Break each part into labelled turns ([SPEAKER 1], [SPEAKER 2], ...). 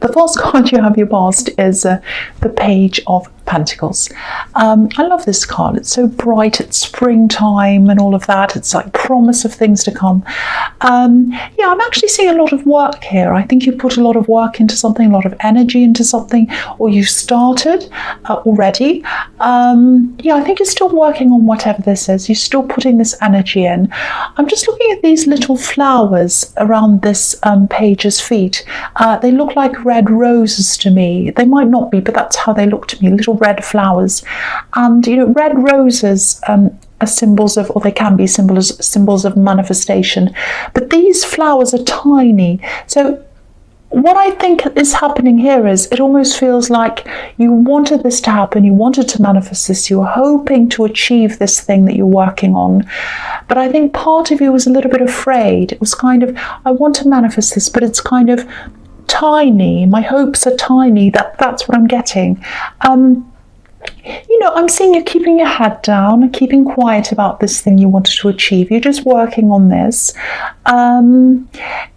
[SPEAKER 1] The first card you have your past is the Page of Pentacles. I love this card. It's so bright. It's springtime and all of that. It's like promise of things to come. Yeah, I'm actually seeing a lot of work here. I think you put a lot of work into something, a lot of energy into something, or you started already. Yeah, I think you're still working on whatever this is. You're still putting this energy in. I'm just looking at these little flowers around this page's feet. They look like red roses to me. They might not be, but that's how they look to me, little red flowers. And you know, red roses are symbols of, or they can be symbols of manifestation, but these flowers are tiny. So what I think is happening here is it almost feels like you wanted this to happen, you wanted to manifest this, you were hoping to achieve this thing that you're working on. But I think part of you was a little bit afraid. It was kind of, I want to manifest this, but it's kind of tiny. My hopes are tiny. That's what I'm getting. You know, I'm seeing you keeping your head down and keeping quiet about this thing you wanted to achieve. You're just working on this.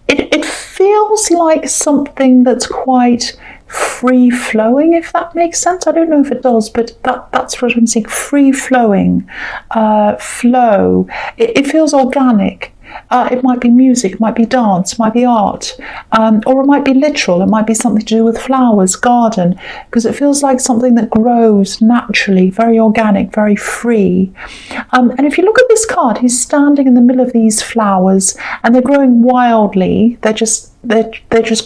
[SPEAKER 1] It feels like something that's quite free-flowing, if that makes sense. I don't know if it does, but that's what I'm seeing. Free-flowing, flow. It feels organic. It might be music, it might be dance, it might be art, or it might be literal. It might be something to do with flowers, garden, because it feels like something that grows naturally, very organic, very free. And if you look at this card, he's standing in the middle of these flowers, and they're growing wildly. They just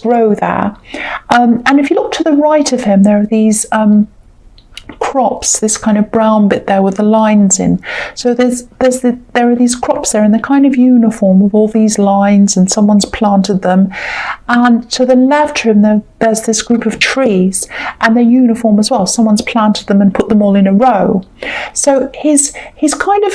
[SPEAKER 1] grow there. And if you look to the right of him, there are these crops, this kind of brown bit there with the lines in. So there are these crops there in the kind of uniform with all these lines, and someone's planted them. And to the left of him, there's this group of trees, and they're uniform as well. Someone's planted them and put them all in a row. So he's kind of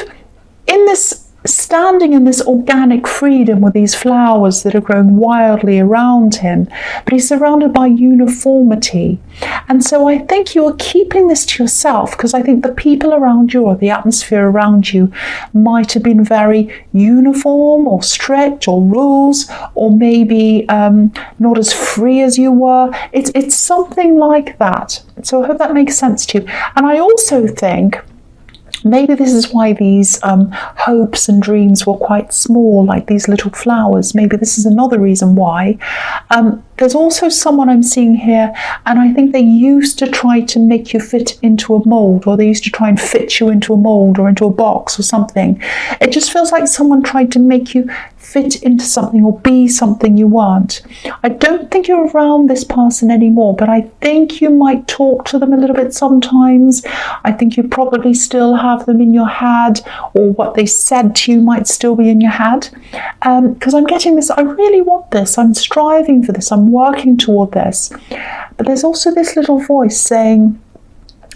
[SPEAKER 1] in this, standing in this organic freedom with these flowers that are growing wildly around him, but he's surrounded by uniformity. And so I think you are keeping this to yourself, because I think the people around you, or the atmosphere around you, might have been very uniform or strict or rules, or maybe not as free as you were. It's something like that. So I hope that makes sense to you. And I also think maybe this is why these hopes and dreams were quite small, like these little flowers. Maybe this is another reason why. There's also someone I'm seeing here, and I think they used to try to make you fit into a mold, or they used to try and fit you into a mold or into a box or something. It just feels like someone tried to make you fit into something or be something you weren't. I don't think you're around this person anymore, but I think you might talk to them a little bit sometimes. I think you probably still have them in your head, or what they said to you might still be in your head. Because I'm getting this, I really want this, I'm striving for this, I'm working toward this. But there's also this little voice saying,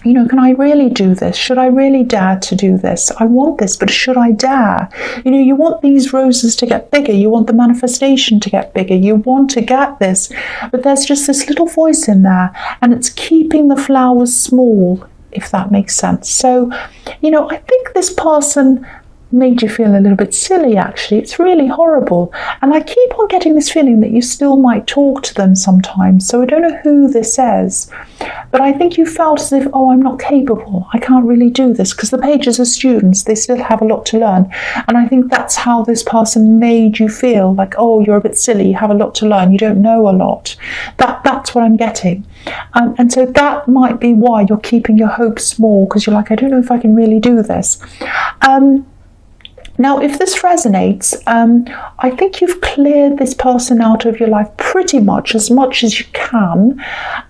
[SPEAKER 1] you know, can I really do this? Should I really dare to do this? I want this, but should I dare? You know, you want these roses to get bigger. You want the manifestation to get bigger. You want to get this, but there's just this little voice in there, and it's keeping the flowers small, if that makes sense. So, you know, I think this person made you feel a little bit silly, actually. It's really horrible. And I keep on getting this feeling that you still might talk to them sometimes. So I don't know who this is, but I think you felt as if, oh, I'm not capable. I can't really do this, because the pages are students. They still have a lot to learn. And I think that's how this person made you feel, like, oh, you're a bit silly. You have a lot to learn. You don't know a lot. That's what I'm getting. And so that might be why you're keeping your hopes small, because you're like, I don't know if I can really do this. Now, if this resonates, I think you've cleared this person out of your life pretty much as you can.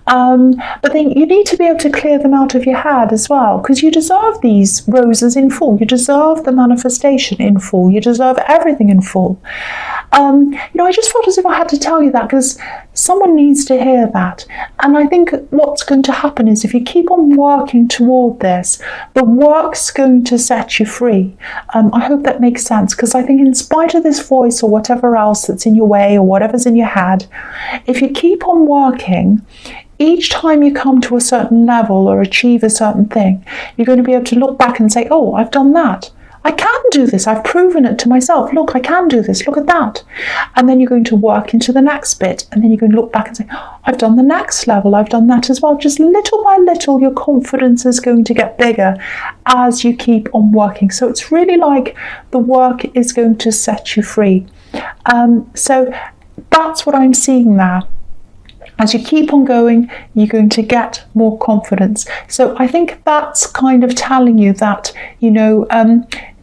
[SPEAKER 1] But then you need to be able to clear them out of your head as well, because you deserve these roses in full. You deserve the manifestation in full. You deserve everything in full. You know, I just felt as if I had to tell you that, because someone needs to hear that. And I think what's going to happen is, if you keep on working toward this, the work's going to set you free. I hope that makes sense, because I think in spite of this voice or whatever else that's in your way or whatever's in your head, if you keep on working, each time you come to a certain level or achieve a certain thing, you're going to be able to look back and say, oh, I've done that. I can do this. I've proven it to myself. Look, I can do this. Look at that. And then you're going to work into the next bit. And then you're going to look back and say, oh, I've done the next level. I've done that as well. Just little by little, your confidence is going to get bigger as you keep on working. So it's really like the work is going to set you free. So that's what I'm seeing there. As you keep on going, you're going to get more confidence. So I think that's kind of telling you that,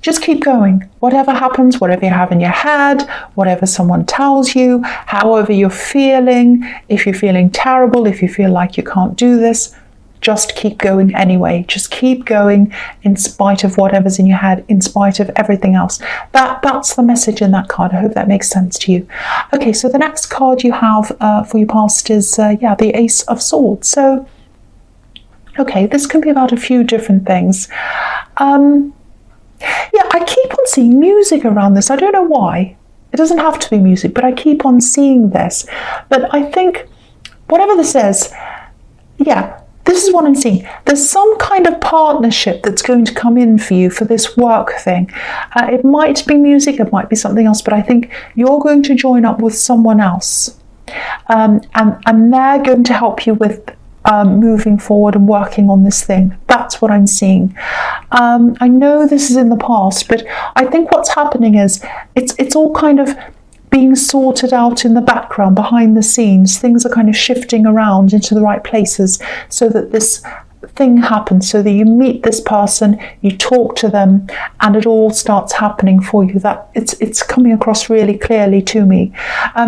[SPEAKER 1] just keep going. Whatever happens, whatever you have in your head, whatever someone tells you, however you're feeling, if you're feeling terrible, if you feel like you can't do this, just keep going anyway. Just keep going in spite of whatever's in your head, in spite of everything else. That's the message in that card. I hope that makes sense to you. Okay, so the next card you have for your past is, the Ace of Swords. So, okay, this can be about a few different things. I keep on seeing music around this. I don't know why. It doesn't have to be music, but I keep on seeing this. But I think, whatever this is, this is what I'm seeing. There's some kind of partnership that's going to come in for you for this work thing. It might be music, it might be something else, but I think you're going to join up with someone else. And they're going to help you with moving forward and working on this thing. That's what I'm seeing. I know this is in the past, but I think what's happening is it's all kind of being sorted out in the background, behind the scenes. Things are kind of shifting around into the right places so that this thing happens, so that you meet this person, you talk to them, and it all starts happening for you. That it's coming across really clearly to me.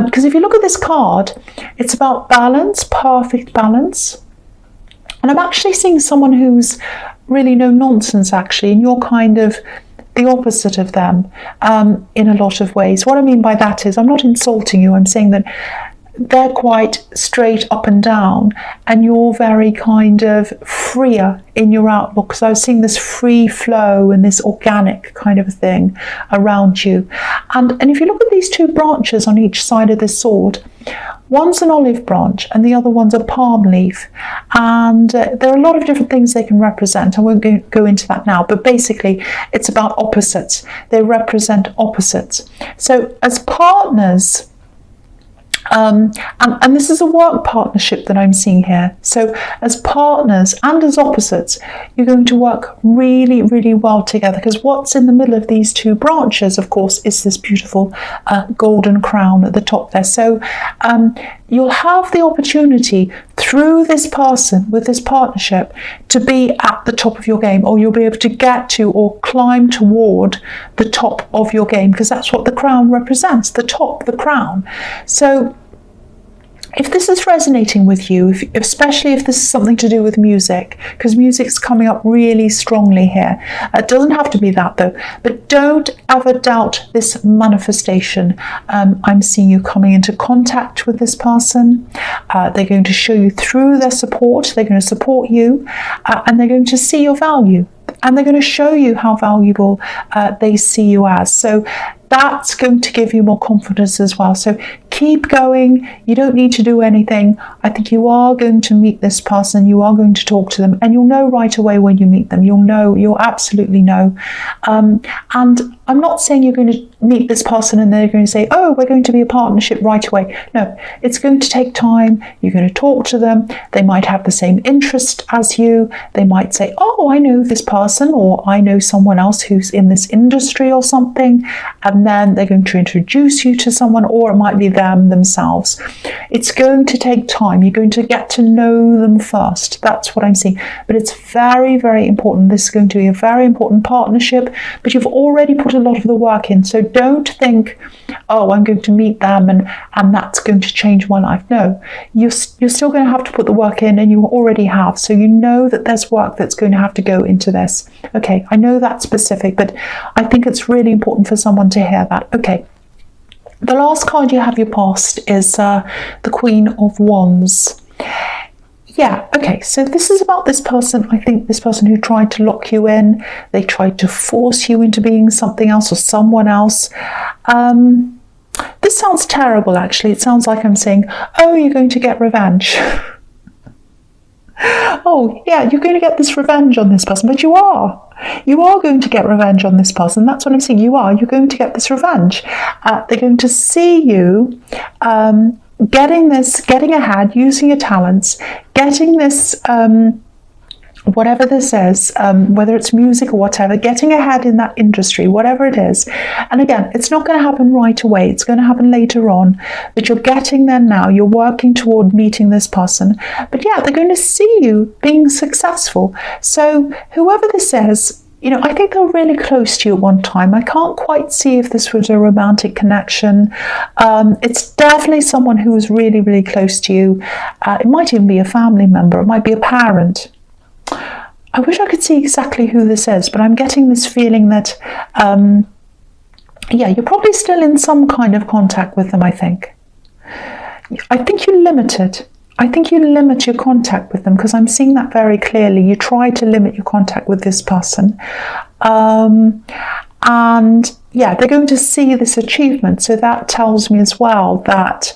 [SPEAKER 1] Because if you look at this card, it's about balance, perfect balance. And I'm actually seeing someone who's really no nonsense, actually, and you're kind of the opposite of them in a lot of ways. What I mean by that is, I'm not insulting you, I'm saying that they're quite straight up and down, and you're very kind of freer in your outlook. So I was seeing this free flow and this organic kind of thing around you. And if you look at these two branches on each side of this sword, one's an olive branch and the other one's a palm leaf. And there are a lot of different things they can represent. I won't go into that now, but basically it's about opposites. They represent opposites. So as partners, and this is a work partnership that I'm seeing here. So as partners and as opposites, you're going to work really, really well together, because what's in the middle of these two branches, of course, is this beautiful golden crown at the top there. So you'll have the opportunity through this person, with this partnership, to be at the top of your game, or you'll be able to get to or climb toward the top of your game, because that's what the crown represents, the top, the crown. So if this is resonating with you, especially if this is something to do with music, because music's coming up really strongly here. It doesn't have to be that though, but don't ever doubt this manifestation. I'm seeing you coming into contact with this person. They're going to show you through their support. They're going to support you, and they're going to see your value. And they're going to show you how valuable they see you as. So that's going to give you more confidence as well. So keep going. You don't need to do anything. I think you are going to meet this person. You are going to talk to them, and you'll know right away when you meet them. You'll know. You'll absolutely know. And I'm not saying you're going to meet this person and they're going to say, oh, we're going to be a partnership right away. No, it's going to take time. You're going to talk to them. They might have the same interest as you. They might say, oh, I know this person, or I know someone else who's in this industry or something. And then they're going to introduce you to someone, or it might be them themselves. It's going to take time. You're going to get to know them first. That's what I'm seeing. But it's very, very important. This is going to be a very important partnership, but you've already put a lot of the work in. So don't think, oh, I'm going to meet them and that's going to change my life. No, you're still going to have to put the work in, and you already have. So you know that there's work that's going to have to go into this. Okay, I know that's specific, but I think it's really important for someone to hear that. Okay. The last card you have your past is the Queen of Wands. Yeah, okay, so this is about this person. I think this person who tried to lock you in. They tried to force you into being something else or someone else. This sounds terrible, actually. It sounds like I'm saying, oh, you're going to get revenge. Oh, yeah, you're going to get this revenge on this person, but you are. You are going to get revenge on this person. That's what I'm saying. You are. You're going to get this revenge. They're going to see you getting ahead, using your talents, getting this, whatever this is, whether it's music or whatever, getting ahead in that industry, whatever it is. And again, it's not going to happen right away. It's going to happen later on, but you're getting there now. You're working toward meeting this person. But yeah, they're going to see you being successful. So whoever this is, you know, I think they're really close to you at one time. I can't quite see if this was a romantic connection. It's definitely someone who was really, really close to you. It might even be a family member. It might be a parent. I wish I could see exactly who this is, but I'm getting this feeling that, yeah, you're probably still in some kind of contact with them, I think. I think you limit it. I think you limit your contact with them because I'm seeing that very clearly. You try to limit your contact with this person. And yeah, they're going to see this achievement. So that tells me as well that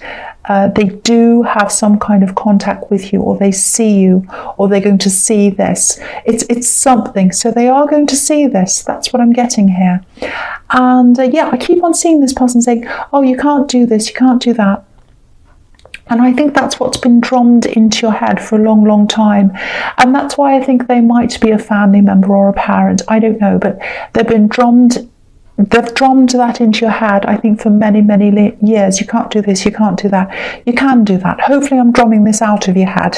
[SPEAKER 1] they do have some kind of contact with you, or they see you, or they're going to see this. It's something. So they are going to see this. That's what I'm getting here. And yeah, I keep on seeing this person saying, oh, you can't do this, you can't do that. And I think that's what's been drummed into your head for a long, long time. And that's why I think they might be a family member or a parent. I don't know, but they've drummed that into your head, I think, for many, many years. You can't do this, you can't do that. You can do that. Hopefully I'm drumming this out of your head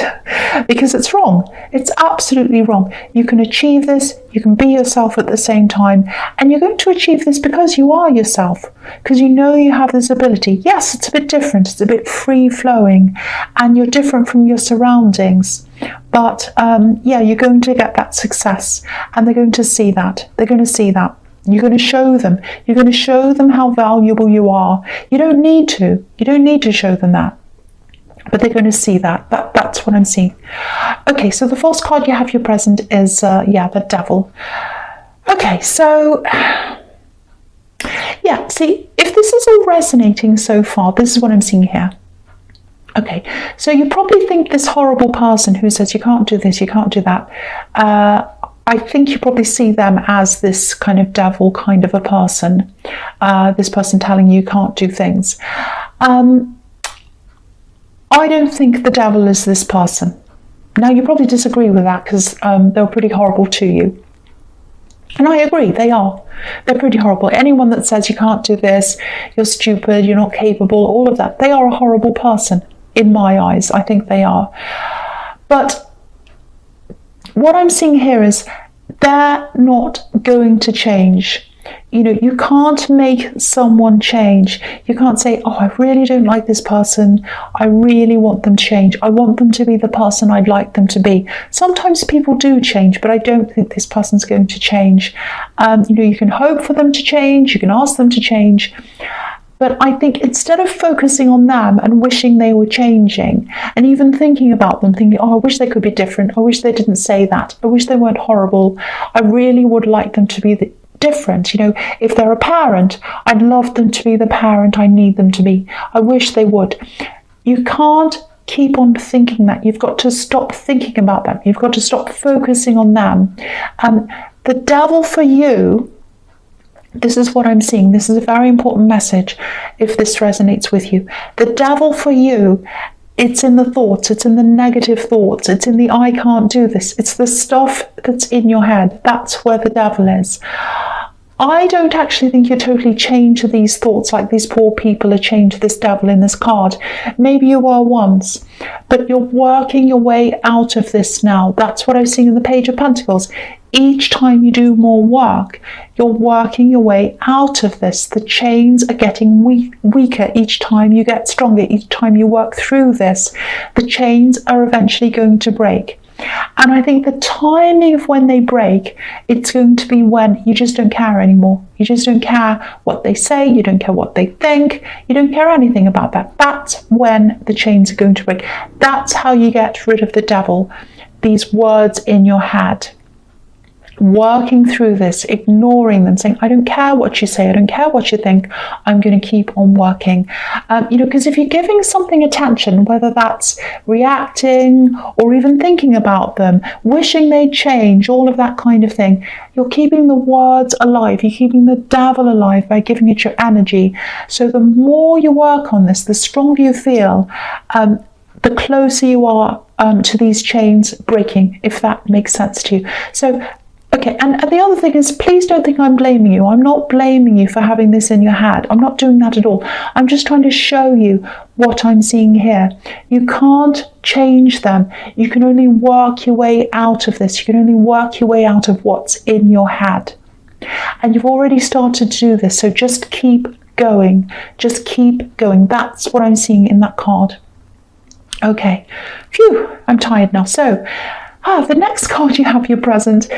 [SPEAKER 1] because it's wrong. It's absolutely wrong. You can achieve this, you can be yourself at the same time, and you're going to achieve this because you are yourself, because you know you have this ability. Yes, it's a bit different, it's a bit free-flowing, and you're different from your surroundings. But yeah, you're going to get that success, and they're going to see that. They're going to see that. You're going to show them. You're going to show them how valuable you are. You don't need to. You don't need to show them that. But they're going to see that. That's what I'm seeing. Okay, so the false card you have your present is, yeah, the devil. Okay, so, yeah, see, if this is all resonating so far, this is what I'm seeing here. Okay, so you probably think this horrible person who says you can't do this, you can't do that, I think you probably see them as this kind of devil kind of a person, this person telling you can't do things. I don't think the devil is this person. Now, you probably disagree with that because they're pretty horrible to you. And I agree, they are. They're pretty horrible. Anyone that says you can't do this, you're stupid, you're not capable, all of that, they are a horrible person in my eyes. I think they are. But what I'm seeing here is they're not going to change. You know, you can't make someone change. You can't say, oh, I really don't like this person. I really want them to change. I want them to be the person I'd like them to be. Sometimes people do change, but I don't think this person's going to change. You know, you can hope for them to change. You can ask them to change. But I think instead of focusing on them and wishing they were changing, and even thinking about them, thinking, oh, I wish they could be different. I wish they didn't say that. I wish they weren't horrible. I really would like them to be different. You know, if they're a parent, I'd love them to be the parent I need them to be. I wish they would. You can't keep on thinking that. You've got to stop thinking about them. You've got to stop focusing on them. The devil for you, this is what I'm seeing. This is a very important message if this resonates with you. The devil for you, it's in the thoughts, it's in the negative thoughts, it's in the I can't do this. It's the stuff that's in your head. That's where the devil is. I don't actually think you're totally chained to these thoughts like these poor people are chained to this devil in this card. Maybe you were once, but you're working your way out of this now. That's what I've seen in the Page of Pentacles. Each time you do more work, you're working your way out of this. The chains are getting weaker each time you get stronger. Each time you work through this, the chains are eventually going to break. And I think the timing of when they break, it's going to be when you just don't care anymore. You just don't care what they say. You don't care what they think. You don't care anything about that. That's when the chains are going to break. That's how you get rid of the devil. These words in your head. working through this, ignoring them, saying, I don't care what you say, I don't care what you think, I'm going to keep on working. Because if you're giving something attention, whether that's reacting or even thinking about them, wishing they'd change, all of that kind of thing, you're keeping the words alive, you're keeping the devil alive by giving it your energy. So the more you work on this, the stronger you feel, the closer you are to these chains breaking, if that makes sense to you. So, okay, and the other thing is, please don't think I'm blaming you. I'm not blaming you for having this in your head. I'm not doing that at all. I'm just trying to show you what I'm seeing here. You can't change them. You can only work your way out of this. You can only work your way out of what's in your head. And you've already started to do this, so just keep going. Just keep going. That's what I'm seeing in that card. Okay, phew, I'm tired now. So, the next card you have your present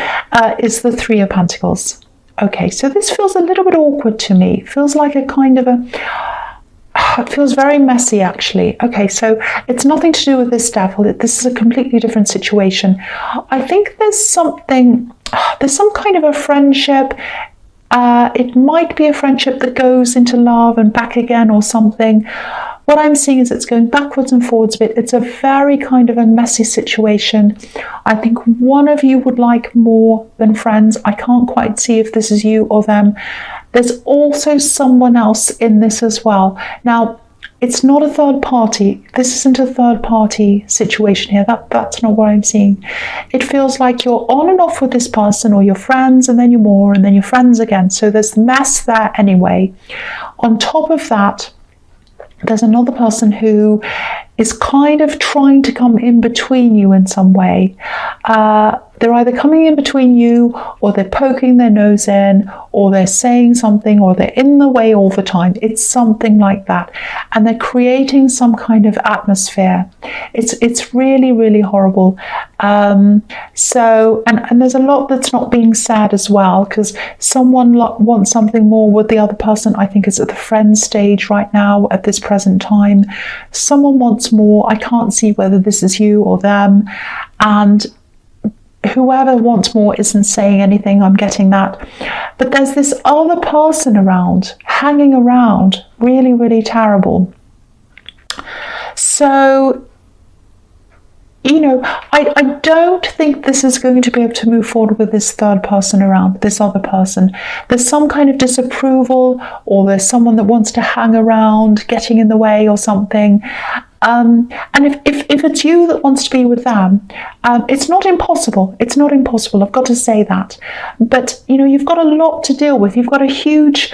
[SPEAKER 1] is the Three of Pentacles. Okay, so this feels a little bit awkward to me. It feels like a kind of it feels very messy, actually. Okay, so it's nothing to do with this devil. This is a completely different situation. I think there's some kind of a friendship. It might be a friendship that goes into love and back again or something. What I'm seeing is it's going backwards and forwards a bit. It's a very kind of a messy situation. I think one of you would like more than friends. I can't quite see if this is you or them. There's also someone else in this as well. Now, it's not a third party. This isn't a third party situation here. That's not what I'm seeing. It feels like you're on and off with this person, or you're friends and then you're more and then you're friends again. So there's mess there anyway. On top of that, there's another person who is kind of trying to come in between you in some way. They're either coming in between you, or they're poking their nose in, or they're saying something, or they're in the way all the time. It's something like that. And they're creating some kind of atmosphere. It's really, really horrible. So, and there's a lot that's not being said as well, because someone wants something more with the other person. I think it's at the friend stage right now at this present time. Someone wants more. I can't see whether this is you or them. And whoever wants more isn't saying anything. I'm getting that. But there's this other person around, hanging around. Really, really terrible. So, I don't think this is going to be able to move forward with this third person around, this other person. There's some kind of disapproval, or there's someone that wants to hang around, getting in the way or something. And if it's you that wants to be with them, it's not impossible. It's not impossible. I've got to say that. But you've got a lot to deal with. You've got a huge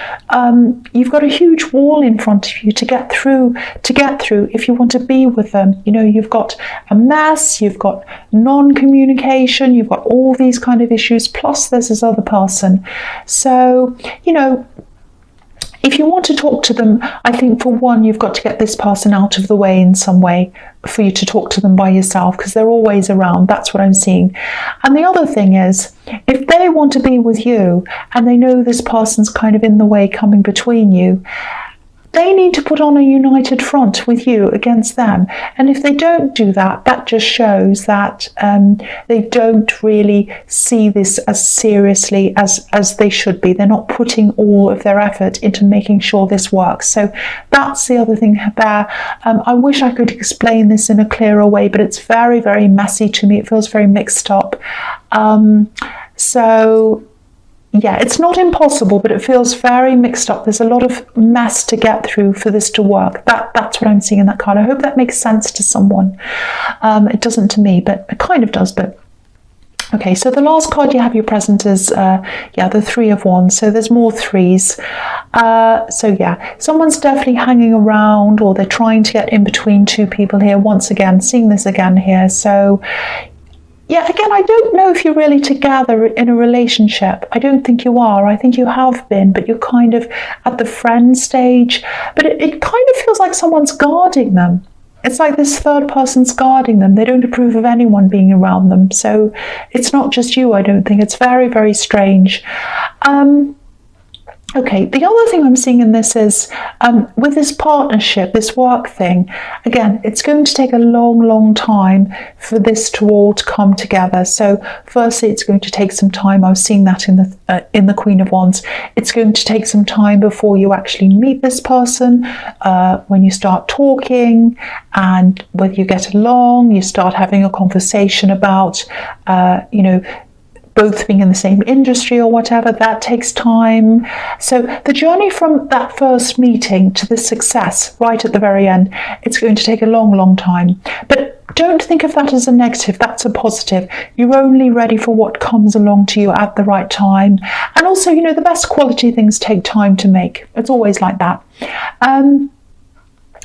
[SPEAKER 1] wall in front of you to get through. If you want to be with them, you've got a mess. You've got non-communication. You've got all these kind of issues. Plus, there's this other person. So if you want to talk to them, I think for one, you've got to get this person out of the way in some way for you to talk to them by yourself, because they're always around. That's what I'm seeing. And the other thing is, if they want to be with you and they know this person's kind of in the way, coming between you, they need to put on a united front with you against them. And if they don't do that, that just shows that they don't really see this as seriously as they should be. They're not putting all of their effort into making sure this works. So that's the other thing there. I wish I could explain this in a clearer way, but it's very, very messy to me. It feels very mixed up. So yeah, it's not impossible, but it feels very mixed up. There's a lot of mess to get through for this to work. That's what I'm seeing in that card. I hope that makes sense to someone. It doesn't to me, but it kind of does. But okay, so the last card you have your present is the Three of Wands. So there's more threes. So yeah, someone's definitely hanging around, or they're trying to get in between two people here. Once again, seeing this again here. So yeah, again, I don't know if you're really together in a relationship. I don't think you are. I think you have been, but you're kind of at the friend stage. But it kind of feels like someone's guarding them. It's like this third person's guarding them. They don't approve of anyone being around them. So it's not just you, I don't think. It's very, very strange. Okay, the other thing I'm seeing in this is with this partnership, this work thing, again, it's going to take a long time for this to all to come together. So firstly, it's going to take some time. I was seeing that in the Queen of Wands. It's going to take some time before you actually meet this person, when you start talking and whether you get along, you start having a conversation about, both being in the same industry or whatever, that takes time. So the journey from that first meeting to the success right at the very end, it's going to take a long time. But don't think of that as a negative, that's a positive. You're only ready for what comes along to you at the right time. And also, the best quality things take time to make. It's always like that.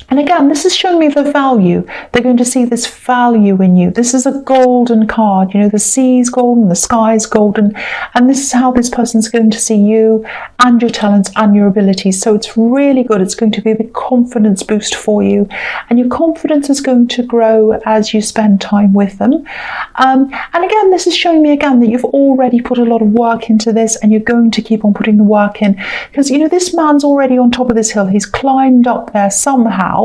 [SPEAKER 1] And again, this is showing me the value. They're going to see this value in you. This is a golden card. The sea is golden, the sky is golden. And this is how this person's going to see you and your talents and your abilities. So it's really good. It's going to be a big confidence boost for you. And your confidence is going to grow as you spend time with them. And again, this is showing me again that you've already put a lot of work into this and you're going to keep on putting the work in. Because, this man's already on top of this hill. He's climbed up there somehow.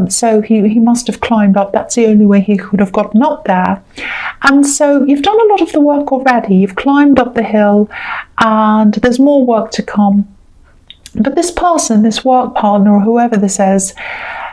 [SPEAKER 1] So he must have climbed up. That's the only way he could have gotten up there. And so you've done a lot of the work already. You've climbed up the hill and there's more work to come. But this person, this work partner or whoever this is,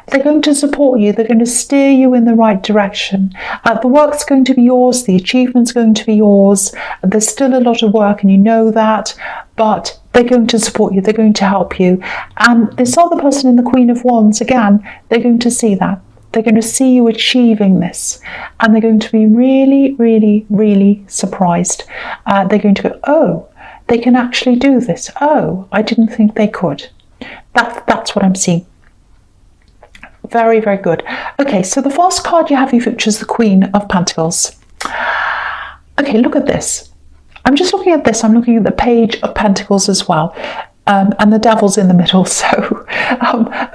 [SPEAKER 1] they're going to support you. They're going to steer you in the right direction. The work's going to be yours. The achievement's going to be yours. There's still a lot of work and you know that, but they're going to support you. They're going to help you. And this other person in the Queen of Wands, again, they're going to see that. They're going to see you achieving this. And they're going to be really surprised. They're going to go, oh, they can actually do this. Oh, I didn't think they could. That's what I'm seeing. Very good. Okay, so the first card you have you features the Queen of Pentacles. Okay, look at this. I'm just looking at this. I'm looking at the Page of Pentacles as well. And the Devil's in the middle. So,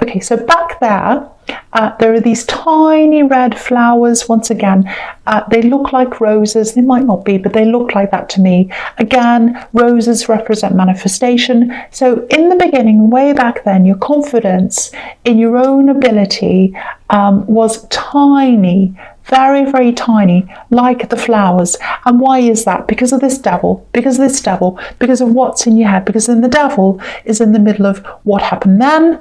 [SPEAKER 1] okay, so back there are these tiny red flowers. Once again, they look like roses. They might not be, but they look like that to me. Again, roses represent manifestation. So in the beginning, way back then, your confidence in your own ability was tiny, very tiny, like the flowers. And why is that? Because of this devil, because of what's in your head, because then the devil is in the middle of what happened then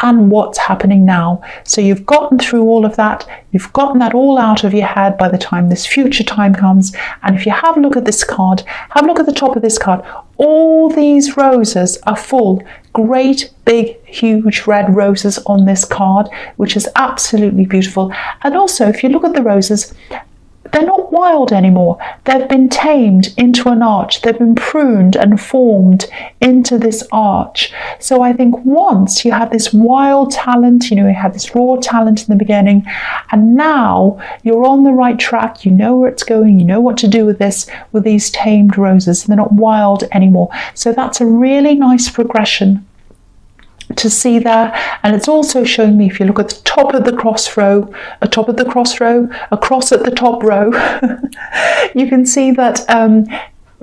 [SPEAKER 1] and what's happening now. So you've gotten through all of that. You've gotten that all out of your head by the time this future time comes. And if you have a look at this card, have a look at the top of this card. All these roses are full, great, big, huge red roses on this card, which is absolutely beautiful. And also, if you look at the roses, they're not wild anymore. They've been tamed into an arch. They've been pruned and formed into this arch. So I think once you had this wild talent, you had this raw talent in the beginning, and now you're on the right track. You know where it's going. You know what to do with these tamed roses. They're not wild anymore. So that's a really nice progression to see there. And it's also showing me, if you look at the top of the cross row, across at the top row, you can see that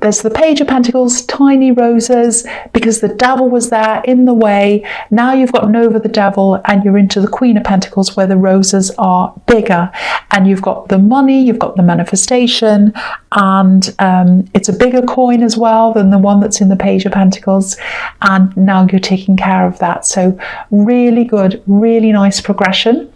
[SPEAKER 1] there's the Page of Pentacles, tiny roses, because the devil was there in the way. Now you've gotten over the devil and you're into the Queen of Pentacles, where the roses are bigger. And you've got the money, you've got the manifestation, and it's a bigger coin as well than the one that's in the Page of Pentacles. And now you're taking care of that. So really good, really nice progression.